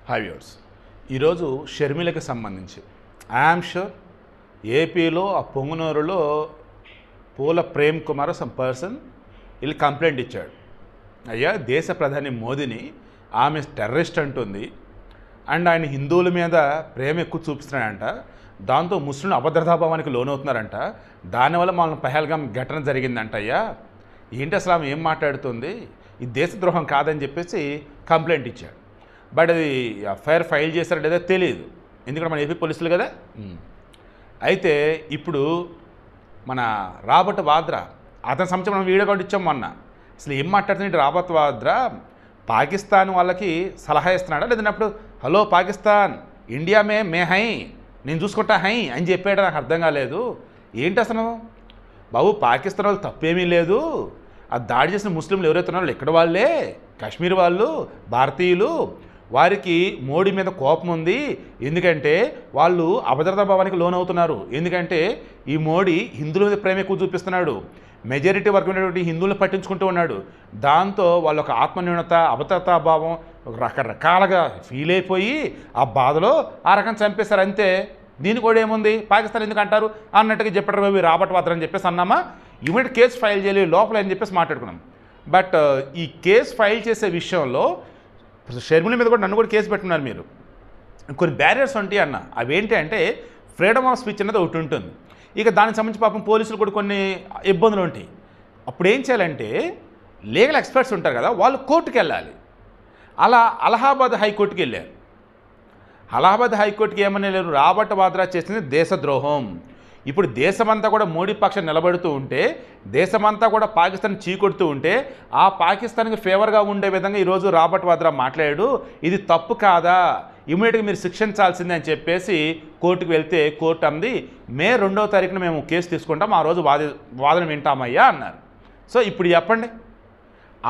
Hi viewers, ఈరోజు షర్మిలకి సంబంధించి I am sure ఏపీలో ఆ పొంగునూరులో పూల ప్రేమ్ కుమార్ సమ్ పర్సన్ వీళ్ళు కంప్లైంట్ ఇచ్చాడు. అయ్యా, దేశ ప్రధాని మోదీని ఆమె టెర్రరిస్ట్ అంటుంది అండ్ ఆయన హిందువుల మీద ప్రేమ ఎక్కువ చూపిస్తున్నాడంట, దాంతో ముస్లింలు అభద్రతాభావానికి లోనవుతున్నారంట, దానివల్ల మనల్ని పహల్గామ్ ఘటన జరిగిందంట. అయ్యా ఏంటి అసలు ఆమె ఏం మాట్లాడుతుంది, ఇది దేశద్రోహం కాదని చెప్పేసి కంప్లైంట్ ఇచ్చాడు. బట్ అది ఎఫ్ఐఆర్ ఫైల్ చేశారో లేదో తెలియదు, ఎందుకంటే మన ఏపీ పోలీసులు కదా. అయితే ఇప్పుడు మన రాబర్ట్ వాద్రా అతని సంబంధించి మనం వీడియో కూడా ఇచ్చాం మొన్న. అసలు ఏం మాట్లాడుతున్నాడు రాబర్ట్ వాద్రా? పాకిస్తాన్ వాళ్ళకి సలహా ఇస్తున్నాడా, లేదన్నప్పుడు హలో పాకిస్తాన్ ఇండియా మే హై, నేను చూసుకుంటా హై అని చెప్పాడు. నాకు అర్థం కాలేదు. ఏంటి అసలు బాబు, పాకిస్తాన్ వాళ్ళు తప్పేమీ లేదు, ఆ దాడి చేసిన ముస్లింలు ఎవరైతే ఉన్నారో ఇక్కడ వాళ్ళే, కాశ్మీర్ వాళ్ళు, భారతీయులు, వారికి మోడీ మీద కోపం ఉంది. ఎందుకంటే వాళ్ళు అభద్రతా భావానికి లోనవుతున్నారు. ఎందుకంటే ఈ మోడీ హిందువుల మీద ప్రేమ ఎక్కువ చూపిస్తున్నాడు, మెజారిటీ వరకు ఉన్నటువంటి హిందువులను పట్టించుకుంటూ ఉన్నాడు. దాంతో వాళ్ళ ఒక ఆత్మన్యూనత, అభద్రతా భావం రకరకాలుగా ఫీల్ అయిపోయి ఆ బాధలో ఆ రకం చంపేశారు అంతే. దీని కూడా ఏముంది, పాకిస్తాన్ ఎందుకు అంటారు అన్నట్టుగా చెప్పారు బాబు రాబర్ట్ వాద్రా అని చెప్పేసి అన్నామా. ఇమీడియట్ కేసు ఫైల్ చేయలేదు లోపల అని చెప్పేసి మాట్లాడుకున్నాం. బట్ ఈ కేసు ఫైల్ చేసే విషయంలో షర్మిల మీద కూడా నన్ను కూడా కేసు పెట్టుకున్నారు మీరు. కొన్ని బ్యారియర్స్ ఉంటాయి అన్న, అవేంటి అంటే ఫ్రీడమ్ ఆఫ్ స్పీచ్ అనేది ఒకటి ఉంటుంది. ఇక దానికి సంబంధించి పాపం పోలీసులు కూడా కొన్ని ఇబ్బందులు ఉంటాయి. అప్పుడు ఏం చేయాలంటే లీగల్ ఎక్స్పర్ట్స్ ఉంటారు కదా, వాళ్ళు కోర్టుకు వెళ్ళాలి. అలా అలహాబాద్ హైకోర్టుకి వెళ్ళారు. అలహాబాద్ హైకోర్టుకి ఏమని లేరు, రాబర్ట్ వాద్రా చేసింది దేశద్రోహం. ఇప్పుడు దేశమంతా కూడా మోడీ పక్షం నిలబడుతూ ఉంటే, దేశమంతా కూడా పాకిస్తాన్ చీకొడుతూ ఉంటే, ఆ పాకిస్తాన్కి ఫేవర్గా ఉండే విధంగా ఈరోజు రాబర్ట్ వాద్రా మాట్లాడాడు, ఇది తప్పు కాదా, ఇమీడియట్గా మీరు శిక్షించాల్సిందే అని చెప్పేసి కోర్టుకు వెళ్తే కోర్టు అంది మే 2వ తారీఖున మేము కేసు తీసుకుంటాం, ఆ రోజు వాదన వింటామయ్యా అన్నారు. సో ఇప్పుడు చెప్పండి,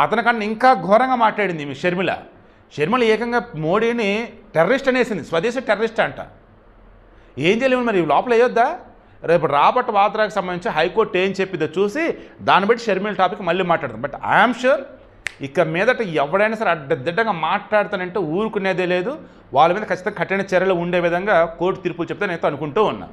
అతనికన్నా ఇంకా ఘోరంగా మాట్లాడింది మీ షర్మిల ఏకంగా మోడీని టెర్రరిస్ట్ అనేసింది, స్వదేశీ టెర్రరిస్ట్ అంట. ఏం చేయలేము మరి, లోపల వేయొద్దా? రేపు రాబర్ట్ వాద్రాకి సంబంధించి హైకోర్టు ఏం చెప్పిందో చూసి దాన్ని బట్టి షర్మిల టాపిక్ మళ్ళీ మాట్లాడతాం. బట్ ఐఆమ్ షూర్ ఇక మీదట ఎవడైనా సరే అడ్డదిడ్డంగా మాట్లాడతానంటే ఊరుకునేదే లేదు. వాళ్ళ మీద ఖచ్చితంగా కఠిన చర్యలు ఉండే విధంగా కోర్టు తీర్పులు చెప్తే నేను అనుకుంటూ ఉన్నా.